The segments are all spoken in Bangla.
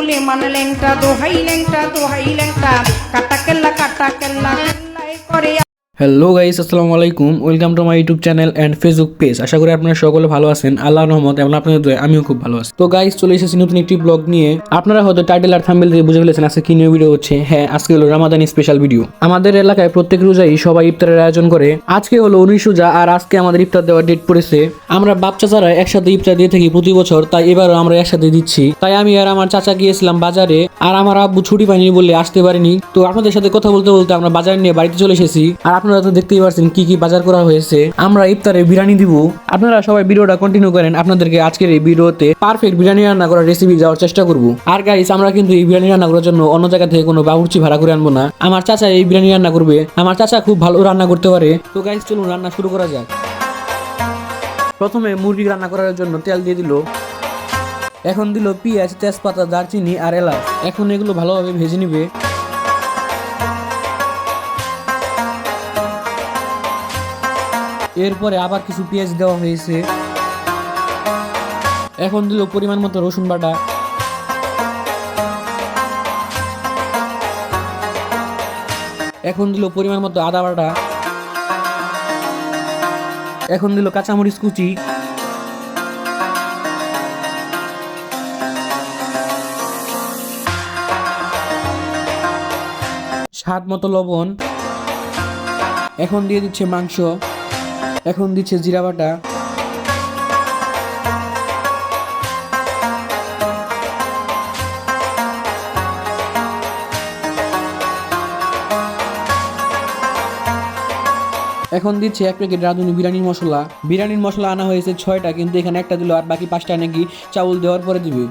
হলে মানে ল্যাংটা দোহাই ল্যাংটা কাটা কেল্লা কেল্লাই করে। হ্যালো গাইস, আসসালামু আলাইকুম। Welcome to my YouTube channel and Facebook page. আশা করি আপনারা সকলে ভালো আছেন। আল্লাহর রহমত এবং আপনাদের দোয়ায় আমিও খুব ভালো আছি। তো গাইস, চলে এসেছি নতুন একটি ব্লগ নিয়ে। আপনারা হয়তো টাইটেল আর থাম্বনেল দিয়ে বুঝে ফেলেছেন আজকে কি নিয়ে ভিডিও হচ্ছে। হ্যাঁ, আজকে হলো রামাদানি স্পেশাল ভিডিও। আমাদের এলাকায় প্রত্যেক রোজাই সবাই ইফতারের আয়োজন করে। আজকে হলো 19 রোজা আর আজকে আমাদের ইফতার দেওয়ার ডেট পড়েছে। আমরা বাপ চাচারা একসাথে ইফতার দিয়ে থাকি প্রতি বছর, তাই এবারও আমরা একসাথে দিচ্ছি। তাই আমি আর আমার চাচা গিয়েছিলাম বাজারে, আর আমার আব্বু ছুটি পায়নি বলে আসতে পারেনি। তো আপনাদের সাথে কথা বলতে বলতে আমরা বাজার নিয়ে বাড়িতে চলে এসেছি। আর আপনারা তো দেখতেই পারছেন কি কি বাজার করা হয়েছে। আমরা ইফতারে বিরিয়ানি দিব। আপনারা সবাই ভিডিওটা কন্টিনিউ করেন, আপনাদেরকে আজকের এই ভিডিওতে পারফেক্ট বিরিয়ানি রান্না করার রেসিপি দেওয়ার চেষ্টা করব। আর গাইস, আমরা কিন্তু এই বিরিয়ানি রান্না করার জন্য অন্য জায়গা থেকে কোনো বাবুর্চি ভাড়া করে আনবো না। আমার চাচা এই বিরিয়ানি রান্না করবে। আমার চাচা খুব ভালো রান্না করতে পারে। তো গাইস, চলুন রান্না শুরু করা যাক। প্রথমে মুরগি রান্না করার জন্য তেল দিয়ে দিল। এখন দিল পেঁয়াজ, তেজপাতা, দারচিনি আর এলাচ। এখন এগুলো ভালোভাবে ভেজে নিবে। এরপরে আবার কিছু পেঁয়াজ দেওয়া হয়েছে। এখন দিল পরিমাণ মতো রসুন বাটা। এখন দিল পরিমাণ মতো আদা বাটা। এখন দিল কাঁচামরিচ কুচি। স্বাদ মতো লবণ। এখন দিয়ে দিচ্ছে মাংস। এখন দিচ্ছে জিরা বাটা। এখন দিচ্ছে 1 প্যাকেট রাঁধুনি বিরিয়ানির মশলা। বিরিয়ানির মশলা আনা হয়েছে 6টা, কিন্তু এখানে একটা দিল আর বাকি 5টা নাকি চাউল দেওয়ার পরে দিবে।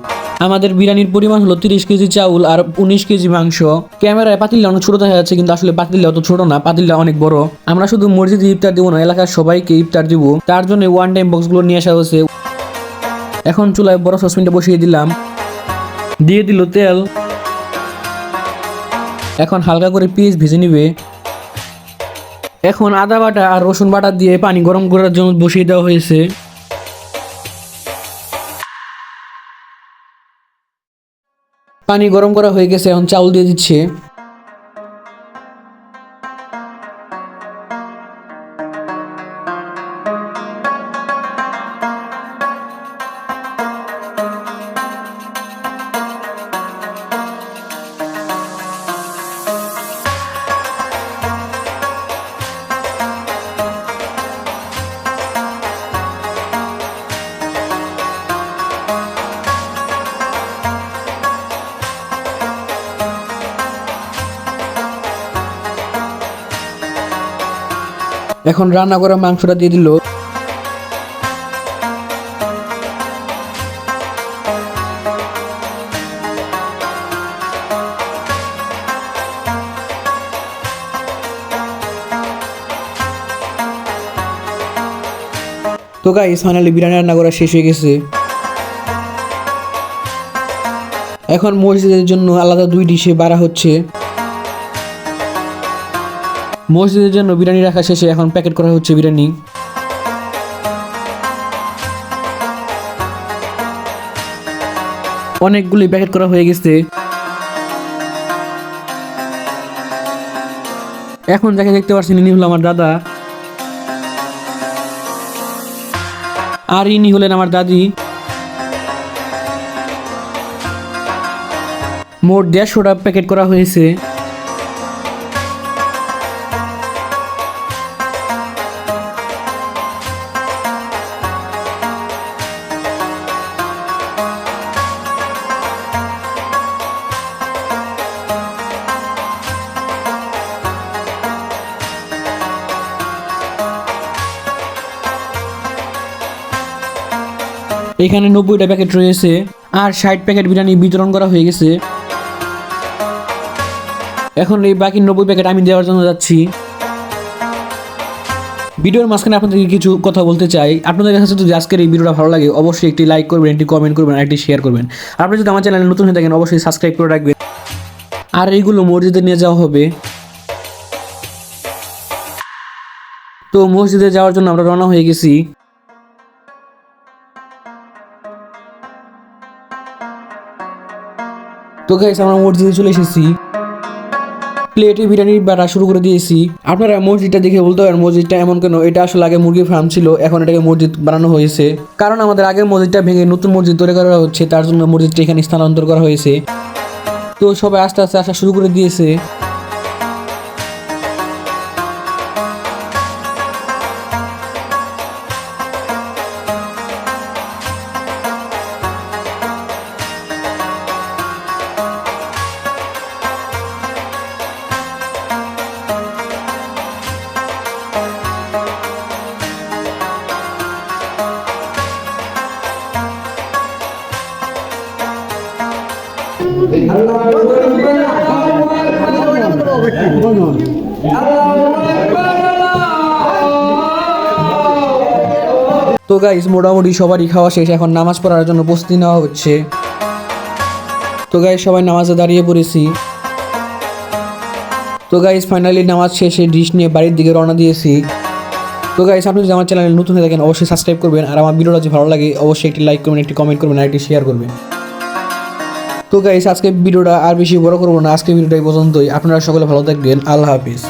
আমাদের বিরিয়ানির পরিমাণ হলো 30 কেজি চাউল আর 19 কেজি মাংস। ক্যামেরায় পাতিলটা অনেক ছোট দেখা যাচ্ছে, কিন্তু আসলে পাতিলটা অত ছোট না, পাতিলটা অনেক বড়। আমরা শুধু মসজিদে ইফতার দিব না, এলাকার সবাইকে ইফতার দিব। তার জন্য ওয়ান টাইম বক্সগুলো নিয়ে আসা হয়েছে। এখন চুলায় বড় সসপ্যানটা বসিয়ে দিলাম। দিয়ে দিল তেল। এখন হালকা করে পেঁয়াজ ভেজে নিবে। এখন আদা বাটা আর রসুন বাটা দিয়ে পানি গরম করার জন্য বসিয়ে দেওয়া হয়েছে। পানি গরম করা হয়ে গেছে, এখন চাউল দিয়ে দিচ্ছে। এখন রান্না করা মাংসটা দিয়ে দিল। তো গাইস, ফাইনালি বিরিয়ানি রান্না করা শেষ হয়ে গেছে। এখন মসজিদের জন্য আলাদা 2 ডিশে বাড়া হচ্ছে। মসজিদের জন্য বিরিয়ানি রাখা শেষে এখন প্যাকেট করা হচ্ছে বিরিয়ানি। অনেকগুলি প্যাকেট করা হয়ে গেছে। এখন যাকে দেখতে পাচ্ছেন ইনি হলো আমার দাদা, আর ইনি হলেন আমার দাদি। মোট 150টা প্যাকেট করা হয়েছে। এখানে 90টা প্যাকেট রয়েছে আর 60 প্যাকেট বিরিয়ানি বিতরণ করা হয়ে গেছে। এখন এই বাকি 90 প্যাকেট আমি দেওয়ার জন্য যাচ্ছি। ভিডিওর মাঝখানে আপনাদেরকে কিছু কথা বলতে চাই। আপনাদের কাছে যদি আজকের এই ভিডিওটা ভালো লাগে, অবশ্যই একটি লাইক করবেন, একটি কমেন্ট করবেন আর একটি শেয়ার করবেন। আপনি যদি আমার চ্যানেলে নতুন হয়ে থাকেন, অবশ্যই সাবস্ক্রাইব করে রাখবেন। আর এইগুলো মসজিদে নিয়ে যাওয়া হবে। তো মসজিদে যাওয়ার জন্য আমরা রওনা হয়ে গেছি। তো গাইস আমরা মসজিদে চলে এসেছি, প্লেটে বিরিয়ানি বাটা শুরু করে দিয়েছি। আপনারা মসজিদটা দেখে বলতে পারেন মসজিদটা এমন কেন, এটা আসলে আগে মুরগির ফার্ম ছিল, এখন এটাকে মসজিদ বানানো হয়েছে। কারণ আমাদের আগের মসজিদটা ভেঙে নতুন মসজিদ তৈরি করা হচ্ছে, তার জন্য মসজিদটা এখানে স্থানান্তর করা হয়েছে। তো সবাই আস্তে আস্তে আসা শুরু করে দিয়েছে। তো গাইস মোটামুটি সবারই খাওয়া শেষ, এখন নামাজ পড়ার জন্য প্রস্তুতি নেওয়া হচ্ছে। তো গাইস সবাই নামাজে দাঁড়িয়ে পড়েছি। তো গাইস ফাইনালি নামাজ শেষে ডিশ নিয়ে বাড়ির দিকে রওনা দিয়েছি। তো গাইস আপনি যদি আমার চ্যানেলে নতুন হয়ে থাকেন অবশ্যই সাবস্ক্রাইব করবেন, আর আমার ভিডিওটা যদি ভালো লাগে অবশ্যই একটি লাইক করবেন, একটি কমেন্ট করবেন আর একটি শেয়ার করবেন। তো গাইস আজকে ভিডিওটা আর বেশি বড় করবো না, আজকে ভিডিওটা এই পর্যন্তই। আপনারা সকলে ভালো থাকবেন, আল্লাহ হাফিজ।